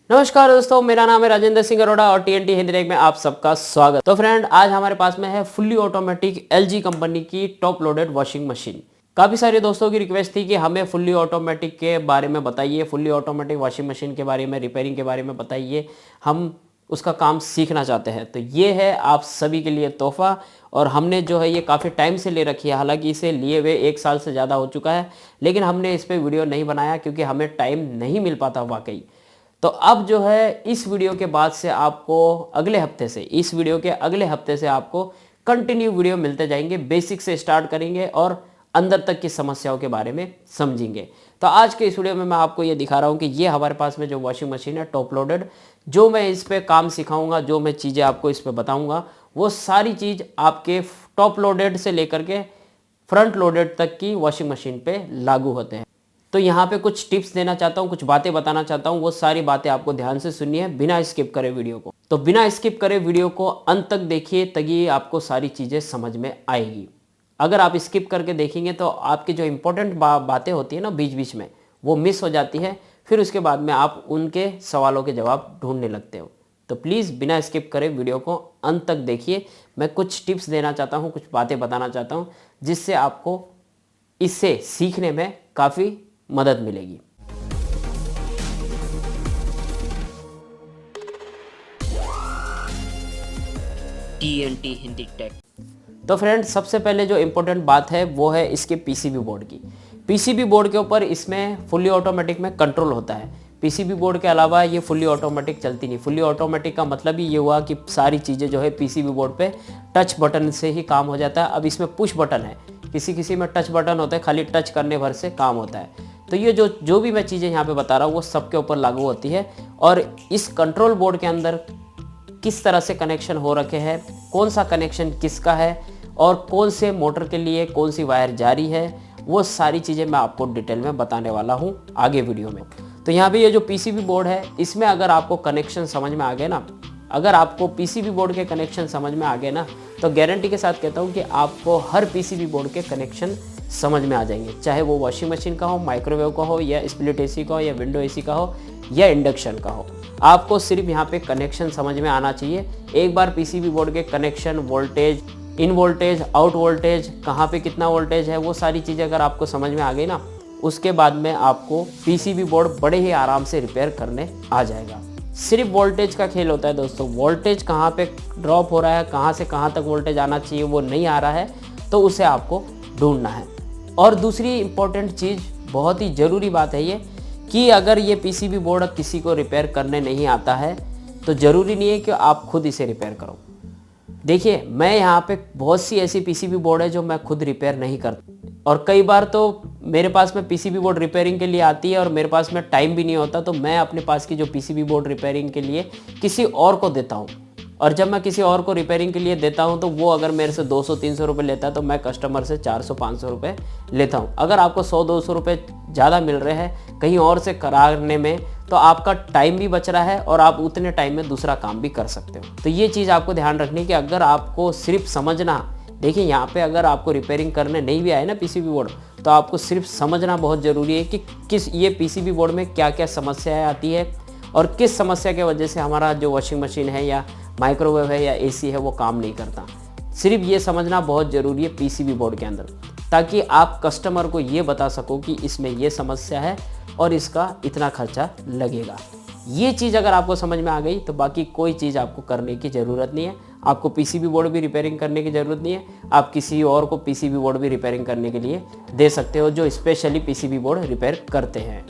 नमस्कार दोस्तों, मेरा नाम है राजेंद्र सिंह अरोड़ा और टीएनटी हिंदी टेक में आप सबका स्वागत। तो फ्रेंड, आज हमारे पास में है फुल्ली ऑटोमेटिक एलजी कंपनी की टॉप लोडेड वॉशिंग मशीन। काफ़ी सारे दोस्तों की रिक्वेस्ट थी कि हमें फुल्ली ऑटोमेटिक के बारे में बताइए, फुल्ली ऑटोमेटिक वॉशिंग मशीन के बारे में, रिपेयरिंग के बारे में बताइए, हम उसका काम सीखना चाहते हैं। तो ये है आप सभी के लिए तोहफा, और हमने जो है ये काफ़ी टाइम से ले रखी है। हालांकि इसे लिए हुए 1 साल से ज़्यादा हो चुका है, लेकिन हमने इस पर वीडियो नहीं बनाया क्योंकि हमें टाइम नहीं मिल पाता वाकई। तो अब जो है इस वीडियो के बाद से आपको इस वीडियो के अगले हफ्ते से आपको कंटिन्यू वीडियो मिलते जाएंगे। बेसिक से स्टार्ट करेंगे और अंदर तक की समस्याओं के बारे में समझेंगे। तो आज के इस वीडियो में मैं आपको ये दिखा रहा हूँ कि ये हमारे पास में जो वॉशिंग मशीन है टॉप लोडेड, जो मैं इस पर काम सिखाऊंगा, जो मैं चीज़ें आपको इस पर बताऊँगा, वो सारी चीज़ आपके टॉप लोडेड से लेकर के फ्रंट लोडेड तक की वॉशिंग मशीन पे लागू होते हैं। तो यहाँ पे कुछ टिप्स देना चाहता हूँ, कुछ बातें बताना चाहता हूँ, वो सारी बातें आपको ध्यान से सुनिए बिना स्किप करे वीडियो को। तो बिना स्किप करे वीडियो को अंत तक देखिए, तभी आपको सारी चीज़ें समझ में आएगी। अगर आप स्किप करके देखेंगे तो आपकी जो इम्पोर्टेंट बातें होती है ना बीच बीच में, वो मिस हो जाती है। फिर उसके बाद में आप उनके सवालों के जवाब ढूंढने लगते हो। तो प्लीज़ बिना स्किप करे वीडियो को अंत तक देखिए। मैं कुछ टिप्स देना चाहता हूँ, कुछ बातें बताना चाहता हूँ, जिससे आपको इससे सीखने में काफ़ी मदद मिलेगी। TNT Hindi tech. तो फ्रेंड, सबसे पहले जो इम्पोर्टेंट बात है वो है इसके पीसीबी बोर्ड की। पीसीबी बोर्ड के ऊपर इसमें फुल्ली ऑटोमेटिक में कंट्रोल होता है। पीसीबी बोर्ड के अलावा ये फुल्ली ऑटोमेटिक चलती नहीं। फुल्ली ऑटोमेटिक का मतलब ही ये हुआ कि सारी चीज़ें जो है पीसीबी बोर्ड पे टच बटन से ही काम हो जाता है। अब इसमें पुश बटन है, किसी में टच बटन होता है, खाली टच करने भर से काम होता है। तो ये जो भी मैं चीज़ें यहाँ पे बता रहा हूँ वो सबके ऊपर लागू होती है। और इस कंट्रोल बोर्ड के अंदर किस तरह से कनेक्शन हो रखे हैं, कौन सा कनेक्शन किसका है, और कौन से मोटर के लिए कौन सी वायर जारी है, वो सारी चीज़ें मैं आपको डिटेल में बताने वाला हूँ आगे वीडियो में। तो यहाँ पे ये जो पीसीबी बोर्ड है, इसमें अगर आपको कनेक्शन समझ में आ गए ना, अगर आपको पीसीबी बोर्ड के कनेक्शन समझ में आ गए ना, तो गारंटी के साथ कहता हूँ कि आपको हर पीसीबी बोर्ड के कनेक्शन समझ में आ जाएंगे। चाहे वो वॉशिंग मशीन का हो, माइक्रोवेव का हो, या स्प्लिट एसी का हो, या विंडो एसी का हो, या इंडक्शन का हो, आपको सिर्फ यहाँ पे कनेक्शन समझ में आना चाहिए। एक बार पीसीबी बोर्ड के कनेक्शन, वोल्टेज, इन वोल्टेज, आउट वोल्टेज, कहाँ पे कितना वोल्टेज है, वो सारी चीज़ें अगर आपको समझ में आ गई ना, उसके बाद में आपको पीसीबी बोर्ड बड़े ही आराम से रिपेयर करने आ जाएगा। सिर्फ वोल्टेज का खेल होता है दोस्तों। वोल्टेज कहाँ पे ड्रॉप हो रहा है, कहाँ से कहाँ तक वोल्टेज आना चाहिए, वो नहीं आ रहा है, तो उसे आपको ढूंढना है। और दूसरी इम्पोर्टेंट चीज़, बहुत ही ज़रूरी बात है ये, कि अगर ये पीसीबी बोर्ड किसी को रिपेयर करने नहीं आता है तो ज़रूरी नहीं है कि आप खुद इसे रिपेयर करो। देखिए, मैं यहाँ पे बहुत सी ऐसी पीसीबी बोर्ड है जो मैं खुद रिपेयर नहीं करता, और कई बार तो मेरे पास में पीसीबी बोर्ड रिपेयरिंग के लिए आती है और मेरे पास में टाइम भी नहीं होता, तो मैं अपने पास की जो पीसीबी बोर्ड रिपेयरिंग के लिए किसी और को देता हूँ। और जब मैं किसी और को रिपेयरिंग के लिए देता हूँ तो वो अगर मेरे से 200-300 रुपये लेता है तो मैं कस्टमर से 400-500 रुपये लेता हूँ। अगर आपको 100-200 रुपये ज़्यादा मिल रहे हैं कहीं और से कराने में, तो आपका टाइम भी बच रहा है और आप उतने टाइम में दूसरा काम भी कर सकते हो। तो ये चीज़ आपको ध्यान रखनी है कि अगर आपको सिर्फ समझना, देखिए यहाँ पे अगर आपको रिपेयरिंग करने नहीं भी आए ना पीसीबी बोर्ड, तो आपको सिर्फ समझना बहुत ज़रूरी है कि ये पीसीबी बोर्ड में क्या क्या समस्याएँ आती है और किस समस्या की वजह से हमारा जो वॉशिंग मशीन है या माइक्रोवेव है या एसी है वो काम नहीं करता। सिर्फ ये समझना बहुत ज़रूरी है पीसीबी बोर्ड के अंदर, ताकि आप कस्टमर को ये बता सको कि इसमें ये समस्या है और इसका इतना खर्चा लगेगा। ये चीज़ अगर आपको समझ में आ गई तो बाकी कोई चीज़ आपको करने की ज़रूरत नहीं है। आपको पीसीबी बोर्ड भी रिपेयरिंग करने की ज़रूरत नहीं है। आप किसी और को पीसीबी बोर्ड भी रिपेयरिंग करने के लिए दे सकते हो जो स्पेशली पीसीबी बोर्ड रिपेयर करते हैं।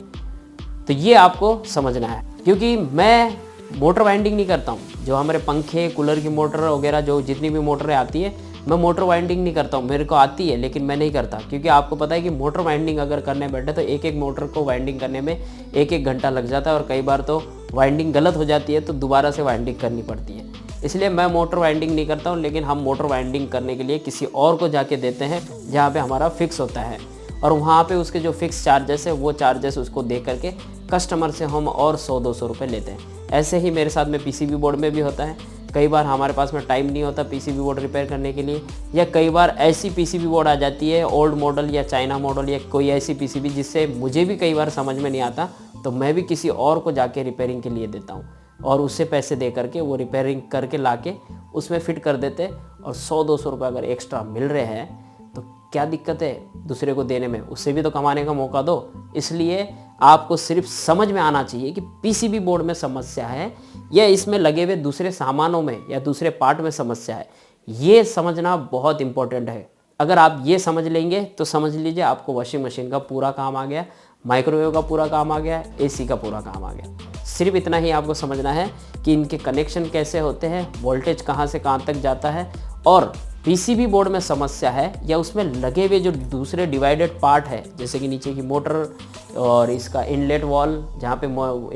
तो ये आपको समझना है, क्योंकि मैं मोटर वाइंडिंग नहीं करता हूँ। जो हमारे पंखे, कूलर की मोटर वगैरह, जो जितनी भी मोटरें आती है, मैं मोटर वाइंडिंग नहीं करता हूँ। मेरे को आती है लेकिन मैं नहीं करता, क्योंकि आपको पता है कि मोटर वाइंडिंग अगर करने बैठे तो एक एक मोटर को वाइंडिंग करने में 1-1 घंटा लग जाता है, और कई बार तो वाइंडिंग गलत हो जाती है तो दोबारा से वाइंडिंग करनी पड़ती है। इसलिए मैं मोटर वाइंडिंग नहीं करता हूँ, लेकिन हम मोटर वाइंडिंग करने के लिए किसी और को जाके देते हैं जहाँ पर हमारा फिक्स होता है, और वहाँ पे उसके जो फिक्स चार्जेस है वो चार्जेस उसको दे करके कस्टमर से हम और 100-200 रुपये लेते हैं। ऐसे ही मेरे साथ में पीसीबी बोर्ड में भी होता है। कई बार हमारे पास में टाइम नहीं होता पीसीबी बोर्ड रिपेयर करने के लिए, या कई बार ऐसी पीसीबी बोर्ड आ जाती है ओल्ड मॉडल या चाइना मॉडल या कोई ऐसी पीसीबी जिससे मुझे भी कई बार समझ में नहीं आता तो मैं भी किसी और को जाके रिपेयरिंग के लिए देता हूँ और उससे पैसे दे करके वो रिपेयरिंग करके लाके उसमें फिट कर देते और 100-200 रुपये अगर एक्स्ट्रा मिल रहे हैं तो क्या दिक्कत है दूसरे को देने में, उससे भी तो कमाने का मौका दो। इसलिए आपको सिर्फ समझ में आना चाहिए कि पीसीबी बोर्ड में समस्या है या इसमें लगे हुए दूसरे सामानों में या दूसरे पार्ट में समस्या है, ये समझना बहुत इंपॉर्टेंट है। अगर आप ये समझ लेंगे तो समझ लीजिए आपको वॉशिंग मशीन का पूरा काम आ गया, माइक्रोवेव का पूरा काम आ गया, एसी का पूरा काम आ गया। सिर्फ इतना ही आपको समझना है कि इनके कनेक्शन कैसे होते हैं, वोल्टेज कहाँ से कहाँ तक जाता है, और पीसीबी बोर्ड में समस्या है या उसमें लगे हुए जो दूसरे डिवाइडेड पार्ट है, जैसे कि नीचे की मोटर और इसका इनलेट वॉल, जहाँ पे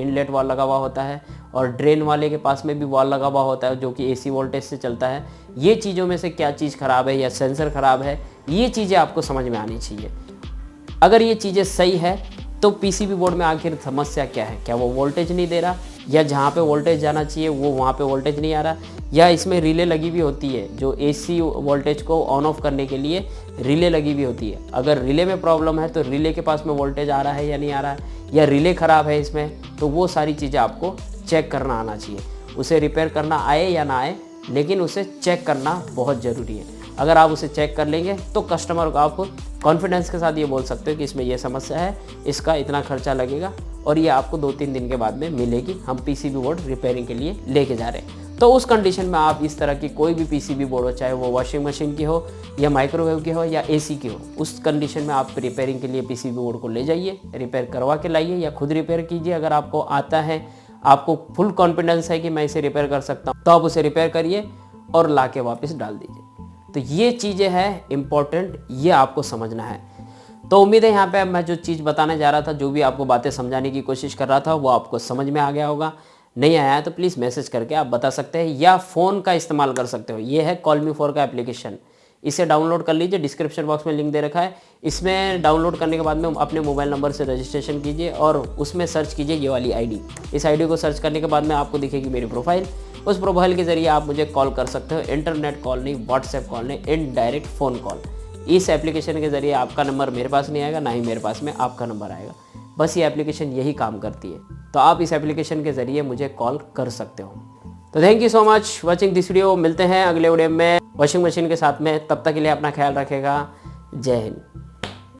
इनलेट वॉल लगा हुआ होता है, और ड्रेन वाले के पास में भी वॉल लगा हुआ होता है जो कि एसी वोल्टेज से चलता है। ये चीज़ों में से क्या चीज़ ख़राब है या सेंसर ख़राब है, ये चीज़ें आपको समझ में आनी चाहिए। अगर ये चीज़ें सही है तो पीसीबी बोर्ड में आखिर समस्या क्या है, क्या वो वोल्टेज नहीं दे रहा, या जहाँ पे वोल्टेज जाना चाहिए वो वहाँ पे वोल्टेज नहीं आ रहा, या इसमें रिले लगी हुई होती है जो एसी वोल्टेज को ऑन ऑफ करने के लिए रिले लगी हुई होती है। अगर रिले में प्रॉब्लम है तो रिले के पास में वोल्टेज आ रहा है या नहीं आ रहा है, या रिले ख़राब है इसमें, तो वो सारी चीज़ें आपको चेक करना आना चाहिए। उसे रिपेयर करना आए या ना आए, लेकिन उसे चेक करना बहुत ज़रूरी है। अगर आप उसे चेक कर लेंगे तो कस्टमर को आप कॉन्फिडेंस के साथ ये बोल सकते हो कि इसमें ये समस्या है, इसका इतना खर्चा लगेगा और ये आपको 2-3 दिन के बाद में मिलेगी, हम पीसीबी बोर्ड रिपेयरिंग के लिए लेके जा रहे हैं। तो उस कंडीशन में आप इस तरह की कोई भी पीसीबी बोर्ड हो, चाहे वो वॉशिंग मशीन की हो या माइक्रोवेव की हो या एसी की हो, उस कंडीशन में आप रिपेयरिंग के लिए पीसीबी बोर्ड को ले जाइए, रिपेयर करवा के लाइए या खुद रिपेयर कीजिए। अगर आपको आता है, आपको फुल कॉन्फिडेंस है कि मैं इसे रिपेयर कर सकता हूँ, तो आप उसे रिपेयर करिए और ला के वापस डाल दीजिए। तो ये चीज़ें हैं इम्पॉर्टेंट, ये आपको समझना है। तो उम्मीद है यहाँ पे मैं जो चीज़ बताने जा रहा था, जो भी आपको बातें समझाने की कोशिश कर रहा था, वो आपको समझ में आ गया होगा। नहीं आया है तो प्लीज़ मैसेज करके आप बता सकते हैं या फ़ोन का इस्तेमाल कर सकते हो। ये है कॉल मी फॉर का एप्लीकेशन, इसे डाउनलोड कर लीजिए, डिस्क्रिप्शन बॉक्स में लिंक दे रखा है। इसमें डाउनलोड करने के बाद में अपने मोबाइल नंबर से रजिस्ट्रेशन कीजिए और उसमें सर्च कीजिए ये वाली आईडी। इस आईडी को सर्च करने के बाद में आपको दिखेगी मेरी प्रोफाइल। उस प्रोफाइल के ज़रिए आप मुझे कॉल कर सकते हो, इंटरनेट कॉल नहीं, व्हाट्सएप कॉल नहीं, इनडायरेक्ट फ़ोन कॉल। इस एप्लीकेशन के ज़रिए आपका नंबर मेरे पास नहीं आएगा, ना ही मेरे पास में आपका नंबर आएगा। बस ये एप्लीकेशन यही काम करती है, तो आप इस एप्लीकेशन के ज़रिए मुझे कॉल कर सकते हो। तो thank you so much watching this video. मिलते हैं अगले वीडियो में वॉशिंग मशीन के साथ में, तब तक के लिए अपना ख्याल रखेगा। जय हिंद।